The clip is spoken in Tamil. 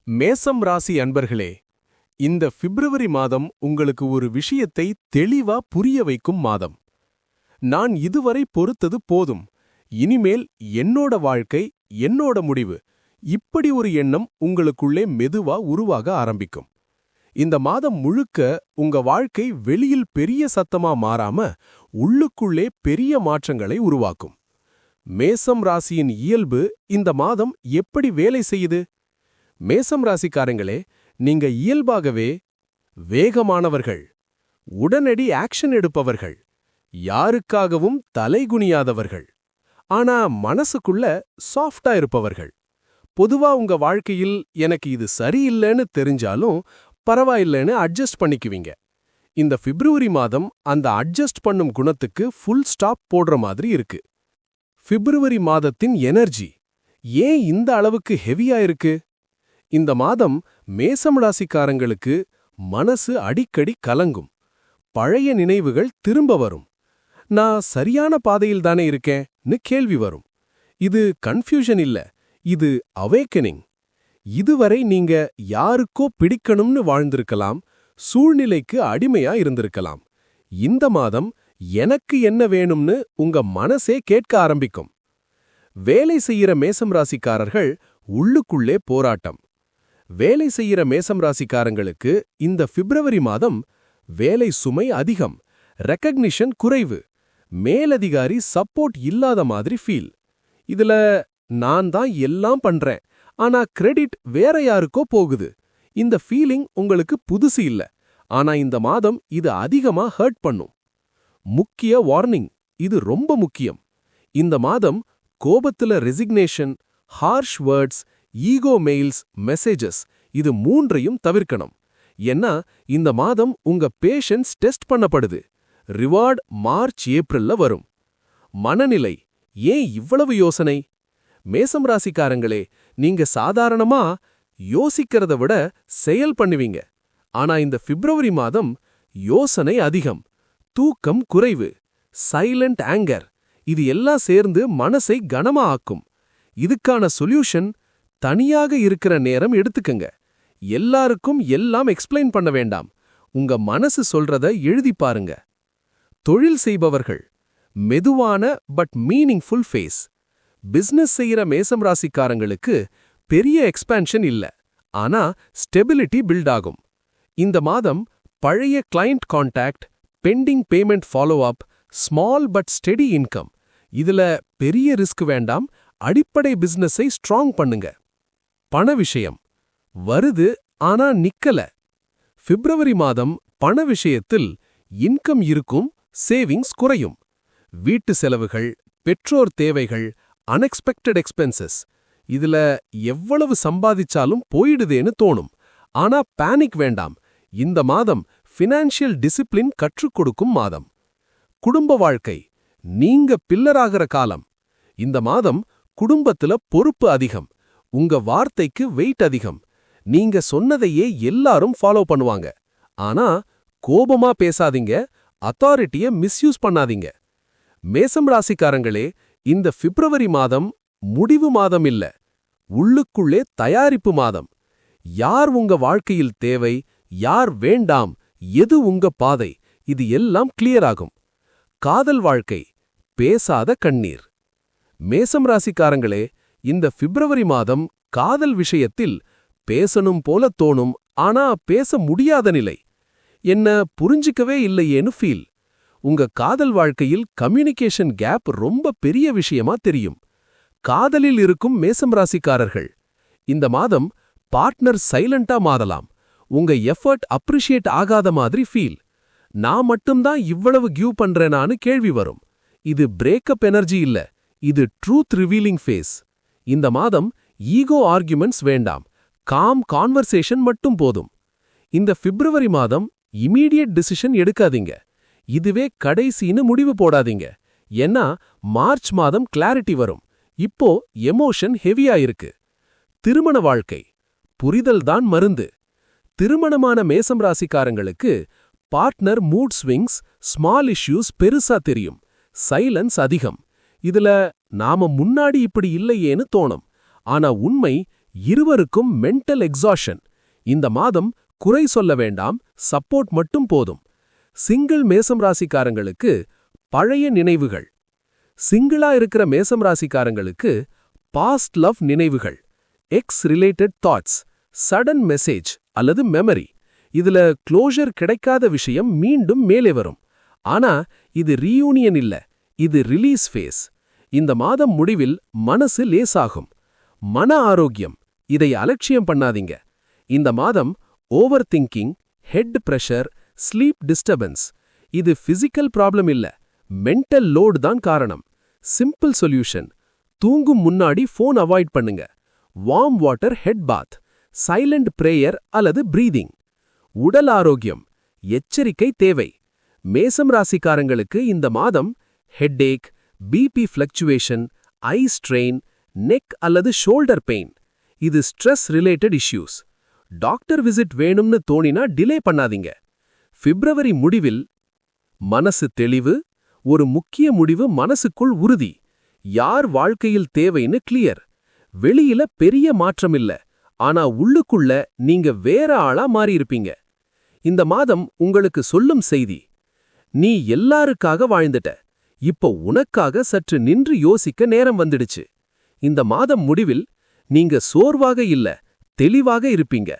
மேசம் ராசி அன்பர்களே, இந்த பிப்ரவரி மாதம் உங்களுக்கு ஒரு விஷயத்தை தெளிவா புரிய வைக்கும் மாதம். நான் இதுவரை பொறுத்தது போதும், இனிமேல் என்னோட வாழ்க்கை, என்னோட முடிவு, இப்படி ஒரு எண்ணம் உங்களுக்குள்ளே மெதுவா உருவாக ஆரம்பிக்கும். இந்த மாதம் முழுக்க உங்க வாழ்க்கை வெளியில் பெரிய சத்தமா மாறாம உள்ளுக்குள்ளே பெரிய மாற்றங்களை உருவாக்கும். மேசம் ராசியின் இயல்பு இந்த மாதம் எப்படி வேலை செய்யுது? மேசம் ராசிக்காரங்களே, நீங்க இயல்பாகவே வேகமானவர்கள், உடனடி ஆக்ஷன் எடுப்பவர்கள், யாருக்காகவும் தலைகுனியாதவர்கள். ஆனா மனசுக்குள்ள சாஃப்டா இருப்பவர்கள். பொதுவா உங்க வாழ்க்கையில் எனக்கு இது சரியில்லைன்னு தெரிஞ்சாலும் பரவாயில்லைன்னு அட்ஜஸ்ட் பண்ணிக்குவீங்க. இந்த பிப்ரவரி மாதம் அந்த அட்ஜஸ்ட் பண்ணும் குணத்துக்கு ஃபுல் ஸ்டாப் போடுற மாதிரி இருக்கு. பிப்ரவரி மாதத்தின் எனர்ஜி ஏன் இந்த அளவுக்கு ஹெவியா இருக்கு? இந்த மாதம் மேசம் ராசிக்காரங்களுக்கு மனசு அடிக்கடி கலங்கும். பழைய நினைவுகள் திரும்ப வரும். நான் சரியான பாதையில் தானே இருக்கேன்னு கேள்வி வரும். இது கன்ஃபியூஷன் இல்ல, இது அவேக்கனிங். இதுவரை நீங்க யாருக்கோ பிடிக்கணும்னு வாழ்ந்திருக்கலாம், சூழ்நிலைக்கு அடிமையா இருந்திருக்கலாம். இந்த மாதம் எனக்கு என்ன வேணும்னு உங்க மனசே கேட்க ஆரம்பிக்கும். வேலை செய்யற மேசம் ராசிக்காரர்கள் உள்ளுக்குள்ளே போராட்டம். வேலை செய்யற மேசம் ராசிக்காரங்களுக்கு இந்த பிப்ரவரி மாதம் வேலை சுமை அதிகம், ரெகக்னிஷன் குறைவு, மேலதிகாரி சப்போர்ட் இல்லாத மாதிரி ஃபீல். இதுல நான் தான் எல்லாம் பண்றேன், ஆனா கிரெடிட் வேற யாருக்கோ போகுது. இந்த ஃபீலிங் உங்களுக்கு புதுசு இல்ல, ஆனா இந்த மாதம் இது அதிகமா ஹர்ட் பண்ணும். முக்கிய வார்னிங், இது ரொம்ப முக்கியம். இந்த மாதம் கோபத்துல resignation, harsh words, ego mails, messages இது மூன்றையும் தவிர்க்கணும். ஏன்னா இந்த மாதம் உங்க பேஷன்ஸ் டெஸ்ட் பண்ணப்படுது. ரிவார்ட் மார்ச் ஏப்ரல்ல வரும். மனநிலை ஏன் இவ்வளவு யோசனை? மேசம் ராசிக்காரங்களே, நீங்க சாதாரணமா யோசிக்கிறத விட செயல் பண்ணுவீங்க. ஆனா இந்த பிப்ரவரி மாதம் யோசனை அதிகம், தூக்கம் குறைவு, சைலண்ட் ஆங்கர், இது எல்லாம் சேர்ந்து மனசை கனமா ஆக்கும். இதுக்கான சொல்யூஷன், தனியாக இருக்கிற நேரம் எடுத்துக்கங்க. எல்லாருக்கும் எல்லாம் எக்ஸ்பிளைன் பண்ண வேண்டாம். உங்க மனசு சொல்றத எழுதி பாருங்க. தொழில் செய்பவர்கள் மெதுவான பட் மீனிங்ஃபுல் ஃபேஸ். பிசினஸ் செய்யற மேசம் ராசிக்காரங்களுக்கு பெரிய எக்ஸ்பான்ஷன் இல்ல, ஆனா ஸ்டெபிலிட்டி பில்ட் ஆகும். இந்த மாதம் பழைய client contact, pending payment follow up, small but steady income, இதுல பெரிய ரிஸ்க் வேண்டாம். அடிப்படை பிசினஸை ஸ்ட்ராங் பண்ணுங்க. பண விஷயம் வருது, ஆனா நிக்கல. பிப்ரவரி மாதம் பண விஷயத்தில் இன்கம் இருக்கும், சேவிங்ஸ் குறையும். வீட்டு செலவுகள், பெற்றோர் தேவைகள், அன்எக்ஸ்பெக்டட் எக்ஸ்பென்சஸ், இதுல எவ்வளவு சம்பாதிச்சாலும் போயிடுதேன்னு தோணும். ஆனா பேனிக் வேண்டாம். இந்த மாதம் ஃபினான்ஷியல் டிசிப்ளின் கற்றுக் கொடுக்கும் மாதம். குடும்ப வாழ்க்கை நீங்க பில்லராகிற காலம். இந்த மாதம் குடும்பத்துல பொறுப்பு அதிகம், உங்க வார்த்தைக்கு வெயிட் அதிகம். நீங்க சொன்னதையே எல்லாரும் ஃபாலோ பண்ணுவாங்க. ஆனா கோபமா பேசாதீங்க, அத்தாரிட்டிய மிஸ்யூஸ் பண்ணாதீங்க. மேசம் ராசிக்காரங்களே, இந்த பிப்ரவரி மாதம் முடிவு மாதம் இல்ல, உள்ளுக்குள்ளே தயாரிப்பு மாதம். யார் உங்க வாழ்க்கையில் தேவை, யார் வேண்டாம், எது உங்க பாதை, இது எல்லாம் கிளியர் ஆகும். காதல் வாழ்க்கை பேசாத கண்ணீர். மேசம் ராசிக்காரங்களே, இந்த பிப்ரவரி மாதம் காதல் விஷயத்தில் பேசணும் போல தோணும், ஆனா பேச முடியாத நிலை. என்ன புரிஞ்சிக்கவே இல்லையேன்னு ஃபீல். உங்க காதல் வாழ்க்கையில் கம்யூனிகேஷன் கேப் ரொம்ப பெரிய விஷயமா தெரியும். காதலில் இருக்கும் மேசம் ராசிக்காரர்கள் இந்த மாதம் பார்ட்னர் சைலண்டா மாறலாம். உங்க எஃபர்ட் அப்ரிஷியேட் ஆகாத மாதிரி ஃபீல். நான் மட்டும்தான் இவ்வளவு கிவ் பண்றேனான்னு கேள்வி வரும். இது பிரேக்கப் எனர்ஜி இல்ல, இது ட்ரூத் ரிவீலிங் ஃபேஸ். இந்த மாதம் ஈகோ ஆர்குமெண்ட்ஸ் வேண்டாம், காம் கான்வர்சேஷன் மட்டும் போதும். இந்த பிப்ரவரி மாதம் இமீடியட் டிசிஷன் எடுக்காதீங்க. இதுவே கடைசின்னு முடிவு போடாதீங்க. ஏன்னா மார்ச் மாதம் கிளாரிட்டி வரும். இப்போ எமோஷன் ஹெவியா இருக்கு. திருமண வாழ்க்கை புரிதல் தான் மருந்து. திருமணமான மேசம் ராசிக்காரங்களுக்கு partner mood swings, small issues பெருசா தெரியும், சைலன்ஸ் அதிகம். இதுல நாம முன்னாடி இப்படி இல்லையேன்னு தோணும். ஆனா உண்மை இருவருக்கும் மென்டல் எக்ஸாஷன். இந்த மாதம் குறை சொல்ல வேண்டாம், சப்போர்ட் மட்டும் போதும். சிங்கிள் மேசம் ராசிக்காரங்களுக்கு பழைய நினைவுகள். சிங்கிளா இருக்கிற மேசம் ராசிக்காரங்களுக்கு பாஸ்ட் லவ் நினைவுகள், X related thoughts, sudden message அல்லது மெமரி. இதுல க்ளோஷர் கிடைக்காத விஷயம் மீண்டும் மேலே வரும். ஆனா இது ரீயூனியன் இல்ல, இது ரிலீஸ் ஃபேஸ். இந்த மாதம் முடிவில் மனசு லேசாகும். மன ஆரோக்கியம், இதை அலட்சியம் பண்ணாதீங்க. இந்த மாதம் overthinking, head pressure, sleep disturbance, இது பிசிக்கல் ப்ராப்ளம் இல்ல, மென்டல் லோட் தான் காரணம். சிம்பிள் சொல்யூஷன்: தூங்கும் முன்னாடி ஃபோன் அவாய்ட் பண்ணுங்க. Warm water head bath, silent prayer அல்லது பிரீதிங். உடல் ஆரோக்கியம், எச்சரிக்கை தேவை. மேசம் ராசிக்காரங்களுக்கு இந்த மாதம் headache, BP fluctuation, eye strain, neck அல்லது ஷோல்டர் பெயின். இது stress related issues. Doctor visit வேணும்னு தோணினா டிலே பண்ணாதீங்க. பிப்ரவரி முடிவில் மனசு தெளிவு, ஒரு முக்கிய முடிவு மனசுக்குள் உறுதி. யார் வாழ்க்கையில் தேவைன்னு கிளியர். வெளியில பெரிய மாற்றம் இல்ல, ஆனா உள்ளுக்குள்ள நீங்க வேற ஆளா மாறியிருப்பீங்க. இந்த மாதம் உங்களுக்கு சொல்லும் செய்தி: நீ எல்லாருக்காக வாழ்ந்துட்ட, இப்போ உனக்காக சற்று நின்று யோசிக்க நேரம் வந்துடுச்சு. இந்த மாதம் முடிவில் நீங்க சோர்வாக இல்ல, தெளிவாக இருப்பீங்க.